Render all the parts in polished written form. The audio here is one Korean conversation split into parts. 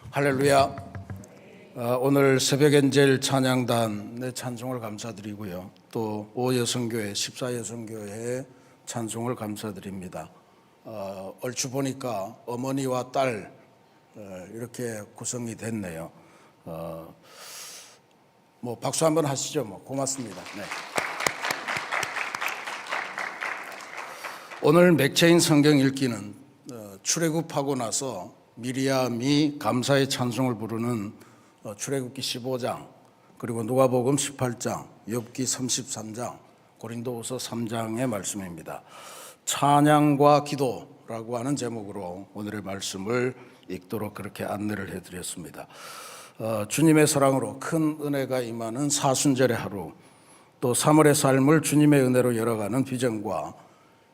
할렐루야. 오늘 새벽엔젤 찬양단의 찬송을 감사드리고요. 또 5여성교회, 14여성교회의 찬송을 감사드립니다. 얼추 보니까 어머니와 딸 이렇게 구성이 됐네요. 박수 한번 하시죠. 고맙습니다. 네. 오늘 맥체인 성경 읽기는 출애굽하고 나서 미리암이 감사의 찬송을 부르는 출애굽기 15장, 그리고 누가복음 18장, 욥기 33장, 고린도후서 3장의 말씀입니다. 찬양과 기도라고 하는 제목으로 오늘의 말씀을 읽도록 그렇게 안내를 해드렸습니다. 주님의 사랑으로 큰 은혜가 임하는 사순절의 하루, 또 3월의 삶을 주님의 은혜로 열어가는 비전과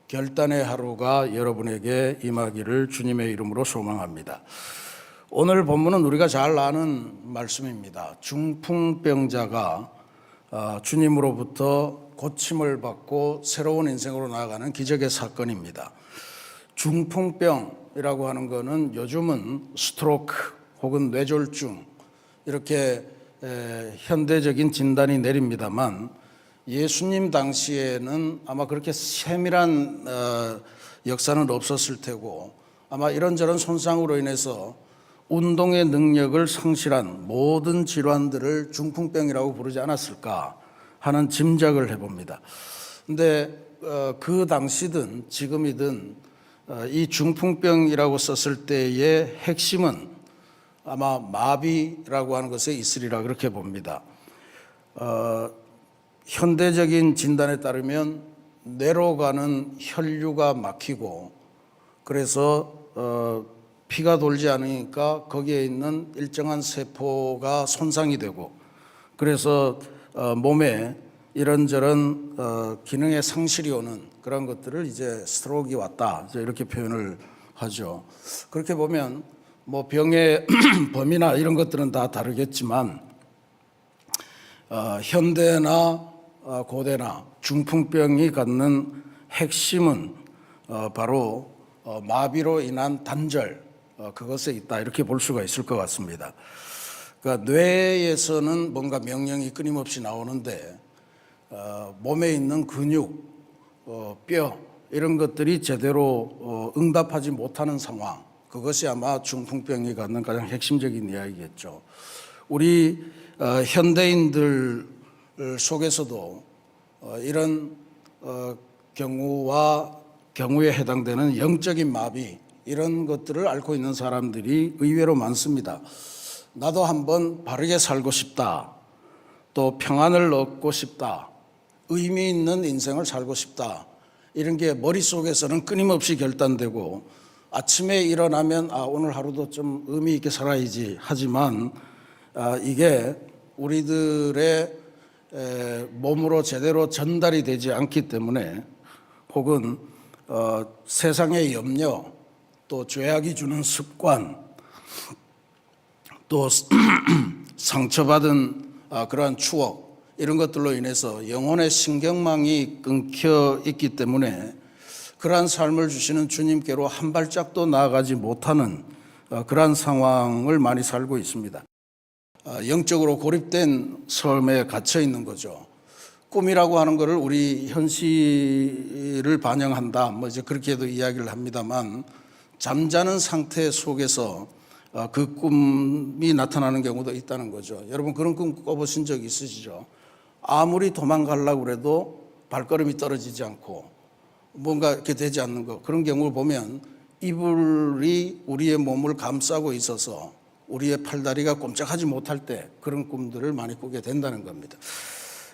결단의 하루가 여러분에게 임하기를 주님의 이름으로 소망합니다. 오늘 본문은 우리가 잘 아는 말씀입니다. 중풍병자가 주님으로부터 고침을 받고 새로운 인생으로 나아가는 기적의 사건입니다. 중풍병이라고 하는 것은 요즘은 스트로크 혹은 뇌졸중 이렇게 현대적인 진단이 내립니다만, 예수님 당시에는 아마 그렇게 세밀한 역사는 없었을 테고, 아마 이런저런 손상으로 인해서 운동의 능력을 상실한 모든 질환들을 중풍병이라고 부르지 않았을까 하는 짐작을 해봅니다. 근데 그 당시든 지금이든 이 중풍병이라고 썼을 때의 핵심은 아마 마비라고 하는 것에 있으리라 그렇게 봅니다. 현대적인 진단에 따르면 뇌로 가는 혈류가 막히고, 그래서 피가 돌지 않으니까 거기에 있는 일정한 세포가 손상이 되고, 그래서 몸에 이런저런 기능의 상실이 오는 그런 것들을 이제 스트로크가 왔다, 이렇게 표현을 하죠. 그렇게 보면 병의 범위나 이런 것들은 다 다르겠지만, 현대나 고대나 중풍병이 갖는 핵심은 바로 마비로 인한 단절, 그것에 있다, 이렇게 볼 수가 있을 것 같습니다. 그러니까 뇌에서는 뭔가 명령이 끊임없이 나오는데 몸에 있는 근육, 뼈 이런 것들이 제대로 응답하지 못하는 상황, 그것이 아마 중풍병이 갖는 가장 핵심적인 이야기겠죠. 우리 현대인들 속에서도 이런 경우에 해당되는 영적인 마비, 이런 것들을 앓고 있는 사람들이 의외로 많습니다. 나도 한번 바르게 살고 싶다, 또 평안을 얻고 싶다, 의미 있는 인생을 살고 싶다, 이런 게 머릿속에서는 끊임없이 결단되고, 아침에 일어나면 오늘 하루도 좀 의미 있게 살아야지 하지만 이게 우리들의 몸으로 제대로 전달이 되지 않기 때문에, 혹은 세상의 염려, 또 죄악이 주는 습관, 또 상처받은 그러한 추억, 이런 것들로 인해서 영혼의 신경망이 끊겨 있기 때문에 그러한 삶을 주시는 주님께로 한 발짝도 나아가지 못하는 그러한 상황을 많이 살고 있습니다. 영적으로 고립된 삶에 갇혀 있는 거죠. 꿈이라고 하는 것을 우리 현실을 반영한다, 이제 그렇게도 이야기를 합니다만, 잠자는 상태 속에서 그 꿈이 나타나는 경우도 있다는 거죠. 여러분 그런 꿈 꿔보신 적 있으시죠? 아무리 도망가려고 해도 발걸음이 떨어지지 않고 뭔가 이렇게 되지 않는 거, 그런 경우를 보면 이불이 우리의 몸을 감싸고 있어서 우리의 팔다리가 꼼짝하지 못할 때 그런 꿈들을 많이 꾸게 된다는 겁니다.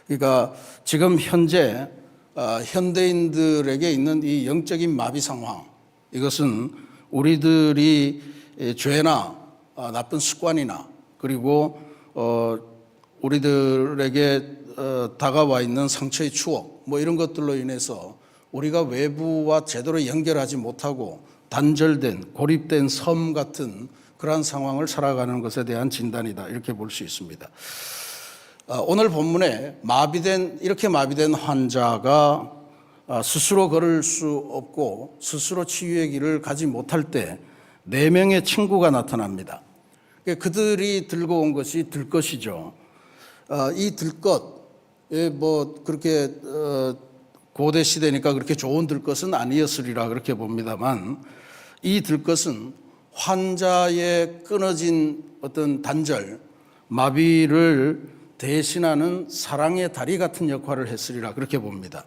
그러니까 지금 현재 현대인들에게 있는 이 영적인 마비 상황, 이것은 우리들이 죄나 나쁜 습관이나, 그리고 우리들에게 다가와 있는 상처의 추억, 이런 것들로 인해서 우리가 외부와 제대로 연결하지 못하고 단절된, 고립된 섬 같은 그러한 상황을 살아가는 것에 대한 진단이다, 이렇게 볼 수 있습니다. 오늘 본문에 이렇게 마비된 환자가 스스로 걸을 수 없고 스스로 치유의 길을 가지 못할 때 4명의 친구가 나타납니다. 그들이 들고 온 것이 들것이죠. 이 들것, 뭐 그렇게 고대 시대니까 그렇게 좋은 들것은 아니었으리라 그렇게 봅니다만, 이 들것은 환자의 끊어진 어떤 단절, 마비를 대신하는 사랑의 다리 같은 역할을 했으리라 그렇게 봅니다.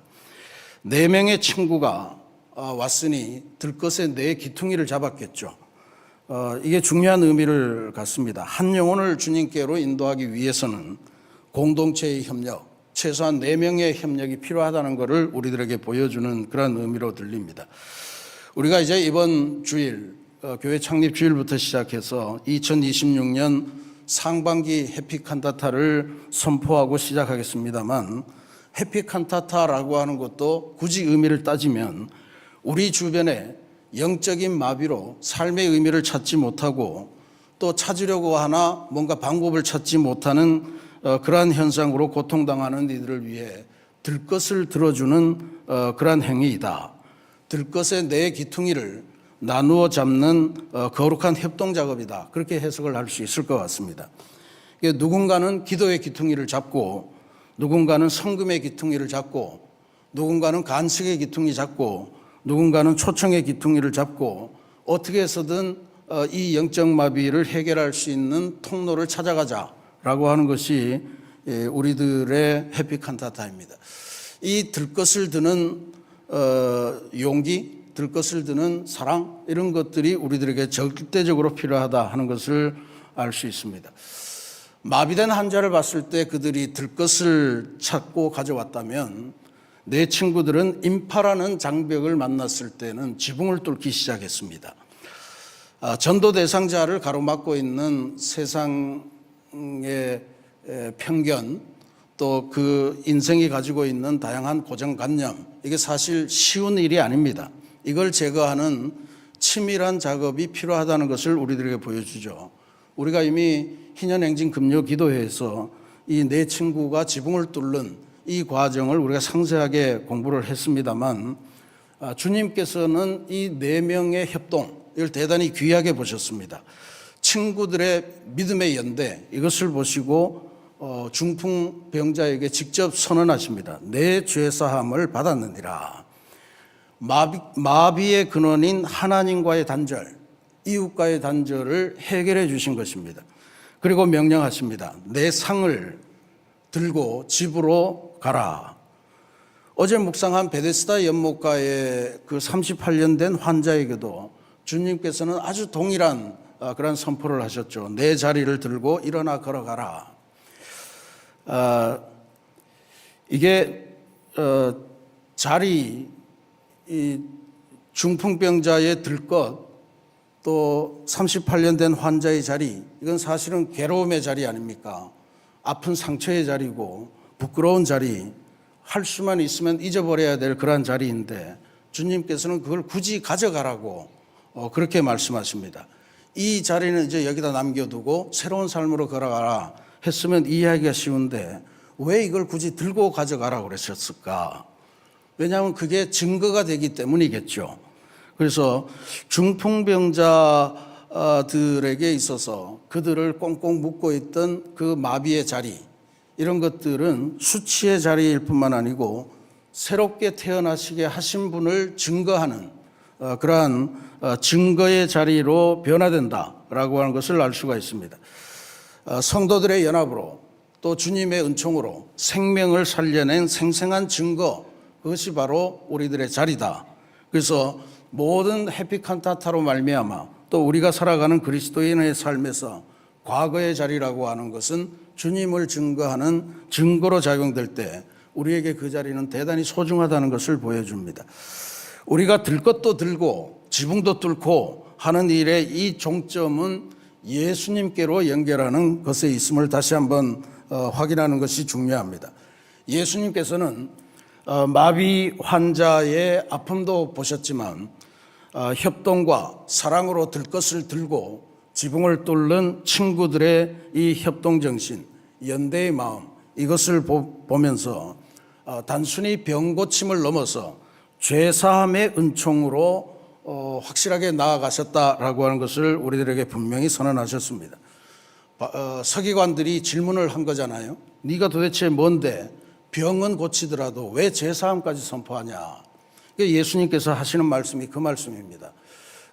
4명의 친구가 왔으니 들것의 4 기퉁이를 잡았겠죠. 이게 중요한 의미를 갖습니다. 한 영혼을 주님께로 인도하기 위해서는 공동체의 협력, 최소한 4명의 협력이 필요하다는 것을 우리들에게 보여주는 그런 의미로 들립니다. 우리가 이제 이번 주일, 교회 창립 주일부터 시작해서 2026년 상반기 해피칸타타를 선포하고 시작하겠습니다만, 해피칸타타라고 하는 것도 굳이 의미를 따지면 우리 주변에 영적인 마비로 삶의 의미를 찾지 못하고 또 찾으려고 하나 뭔가 방법을 찾지 못하는 그러한 현상으로 고통당하는 이들을 위해 들것을 들어주는 그러한 행위이다. 들것의 4 기퉁이를 나누어 잡는 거룩한 협동 작업이다. 그렇게 해석을 할 수 있을 것 같습니다. 누군가는 기도의 기퉁이를 잡고, 누군가는 성금의 기퉁이를 잡고, 누군가는 간식의 기퉁이 잡고, 누군가는 초청의 기퉁이를 잡고, 어떻게 해서든 이 영적 마비를 해결할 수 있는 통로를 찾아가자라고 하는 것이 우리들의 해피칸타타입니다. 이 들것을 드는 용기, 들것을 드는 사랑, 이런 것들이 우리들에게 절대적으로 필요하다 하는 것을 알 수 있습니다. 마비된 환자를 봤을 때 그들이 들것을 찾고 가져왔다면, 내 친구들은 인파라는 장벽을 만났을 때는 지붕을 뚫기 시작했습니다. 전도 대상자를 가로막고 있는 세상의 편견, 또 그 인생이 가지고 있는 다양한 고정관념, 이게 사실 쉬운 일이 아닙니다. 이걸 제거하는 치밀한 작업이 필요하다는 것을 우리들에게 보여주죠. 우리가 이미 희년행진 금요 기도회에서 이 4 친구가 지붕을 뚫는 이 과정을 우리가 상세하게 공부를 했습니다만, 주님께서는 이 4명의 협동, 이걸 대단히 귀하게 보셨습니다. 친구들의 믿음의 연대, 이것을 보시고 중풍병자에게 직접 선언하십니다. 내 죄사함을 받았느니라. 마비의 근원인 하나님과의 단절, 이웃과의 단절을 해결해 주신 것입니다. 그리고 명령하십니다. 내 상을 들고 집으로 가라. 어제 묵상한 베데스다 연못가의 그 38년 된 환자에게도 주님께서는 아주 동일한 그런 선포를 하셨죠. 내 자리를 들고 일어나 걸어가라. 이게 자리, 이 중풍병자의 들것, 또 38년 된 환자의 자리, 이건 사실은 괴로움의 자리 아닙니까? 아픈 상처의 자리고 부끄러운 자리, 할 수만 있으면 잊어버려야 될 그런 자리인데 주님께서는 그걸 굳이 가져가라고 그렇게 말씀하십니다. 이 자리는 이제 여기다 남겨두고 새로운 삶으로 걸어가라 했으면 이해하기가 쉬운데 왜 이걸 굳이 들고 가져가라고 그러셨을까? 왜냐하면 그게 증거가 되기 때문이겠죠. 그래서 중풍병자들에게 있어서 그들을 꽁꽁 묶고 있던 그 마비의 자리, 이런 것들은 수치의 자리일 뿐만 아니고 새롭게 태어나시게 하신 분을 증거하는 그러한 증거의 자리로 변화된다라고 하는 것을 알 수가 있습니다. 성도들의 연합으로 또 주님의 은총으로 생명을 살려낸 생생한 증거, 그것이 바로 우리들의 자리다. 그래서 모든 해피칸타타로 말미암아 또 우리가 살아가는 그리스도인의 삶에서 과거의 자리라고 하는 것은 주님을 증거하는 증거로 작용될 때 우리에게 그 자리는 대단히 소중하다는 것을 보여줍니다. 우리가 들 것도 들고 지붕도 뚫고 하는 일의 이 종점은 예수님께로 연결하는 것에 있음을 다시 한번 확인하는 것이 중요합니다. 예수님께서는 마비 환자의 아픔도 보셨지만 협동과 사랑으로 들 것을 들고 지붕을 뚫는 친구들의 이 협동정신, 연대의 마음, 이것을 보면서 단순히 병 고침을 넘어서 죄사함의 은총으로 확실하게 나아가셨다라고 하는 것을 우리들에게 분명히 선언하셨습니다. 서기관들이 질문을 한 거잖아요. 네가 도대체 뭔데 병은 고치더라도 왜 죄사함까지 선포하냐. 예수님께서 하시는 말씀이 그 말씀입니다.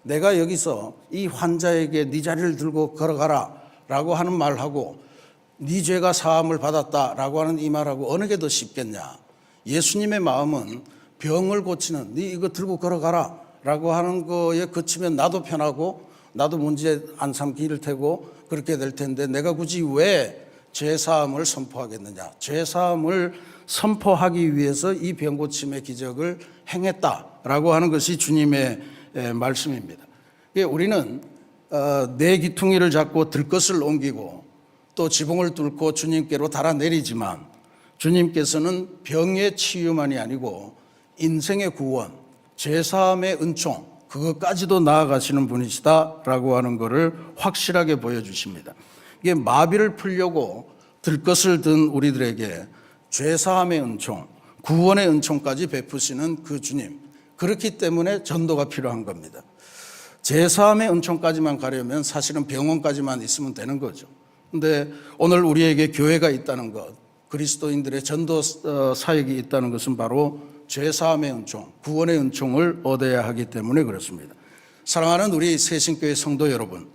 내가 여기서 이 환자에게 네 자리를 들고 걸어가라 라고 하는 말하고 네 죄가 사함을 받았다라고 하는 이 말하고 어느 게 더 쉽겠냐. 예수님의 마음은 병을 고치는 네 이거 들고 걸어가라 라고 하는 거에 그치면 나도 편하고 나도 문제 안 삼길 테고 그렇게 될 텐데 내가 굳이 왜 죄사함을 선포하겠느냐. 죄사함을 선포하기 위해서 이 병 고침의 기적을 행했다라고 하는 것이 주님의 말씀입니다. 우리는 내 기퉁이를 잡고 들것을 옮기고 또 지붕을 뚫고 주님께로 달아내리지만 주님께서는 병의 치유만이 아니고 인생의 구원, 죄사함의 은총 그것까지도 나아가시는 분이시다라고 하는 것을 확실하게 보여주십니다. 이게 마비를 풀려고 들것을 든 우리들에게 죄사함의 은총, 구원의 은총까지 베푸시는 그 주님. 그렇기 때문에 전도가 필요한 겁니다. 죄사함의 은총까지만 가려면 사실은 병원까지만 있으면 되는 거죠. 근데 오늘 우리에게 교회가 있다는 것, 그리스도인들의 전도 사역이 있다는 것은 바로 죄사함의 은총, 구원의 은총을 얻어야 하기 때문에 그렇습니다. 사랑하는 우리 새신교회 성도 여러분,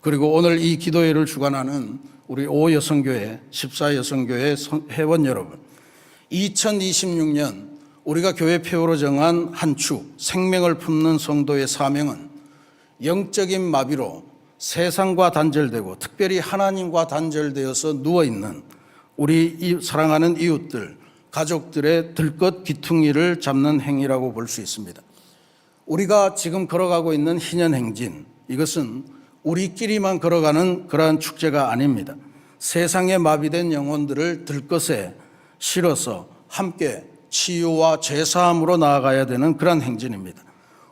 그리고 오늘 이 기도회를 주관하는 우리 5여성교회, 14여성교회 회원 여러분, 2026년 우리가 교회 폐허로 정한 한 축, 생명을 품는 성도의 사명은 영적인 마비로 세상과 단절되고 특별히 하나님과 단절되어서 누워있는 우리 사랑하는 이웃들, 가족들의 들것 귀퉁이를 잡는 행위라고 볼 수 있습니다. 우리가 지금 걸어가고 있는 희년행진, 이것은 우리끼리만 걸어가는 그러한 축제가 아닙니다. 세상에 마비된 영혼들을 들것에 실어서 함께 치유와 죄사함으로 나아가야 되는 그런 행진입니다.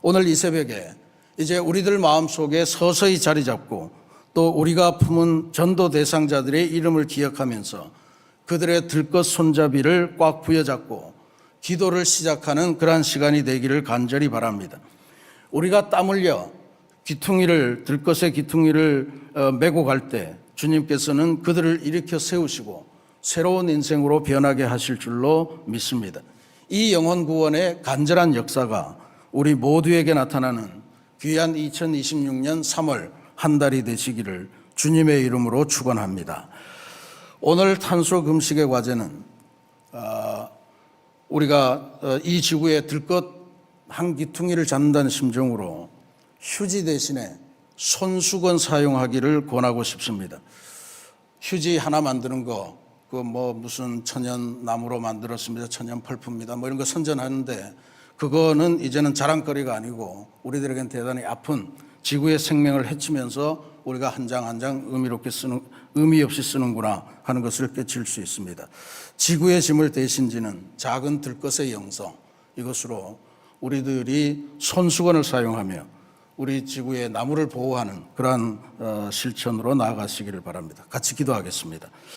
오늘 이 새벽에 이제 우리들 마음속에 서서히 자리 잡고 또 우리가 품은 전도 대상자들의 이름을 기억하면서 그들의 들것 손잡이를 꽉 부여잡고 기도를 시작하는 그러한 시간이 되기를 간절히 바랍니다. 우리가 땀 흘려 들것의 귀퉁이를 메고 갈 때 주님께서는 그들을 일으켜 세우시고 새로운 인생으로 변하게 하실 줄로 믿습니다. 이 영혼 구원의 간절한 역사가 우리 모두에게 나타나는 귀한 2026년 3월 한 달이 되시기를 주님의 이름으로 축원합니다. 오늘 탄소 금식의 과제는 우리가 이 지구에 들것 한 귀퉁이를 잡는다는 심정으로 휴지 대신에 손수건 사용하기를 권하고 싶습니다. 휴지 하나 만드는 거, 무슨 천연 나무로 만들었습니다. 천연 펄프입니다. 이런 거 선전하는데 그거는 이제는 자랑거리가 아니고 우리들에겐 대단히 아픈 지구의 생명을 해치면서 우리가 한 장 한 장 의미 없이 쓰는구나 하는 것을 깨칠 수 있습니다. 지구의 짐을 대신 지는 작은 들것의 영성, 이것으로 우리들이 손수건을 사용하며 우리 지구의 나무를 보호하는 그러한 실천으로 나아가시기를 바랍니다. 같이 기도하겠습니다.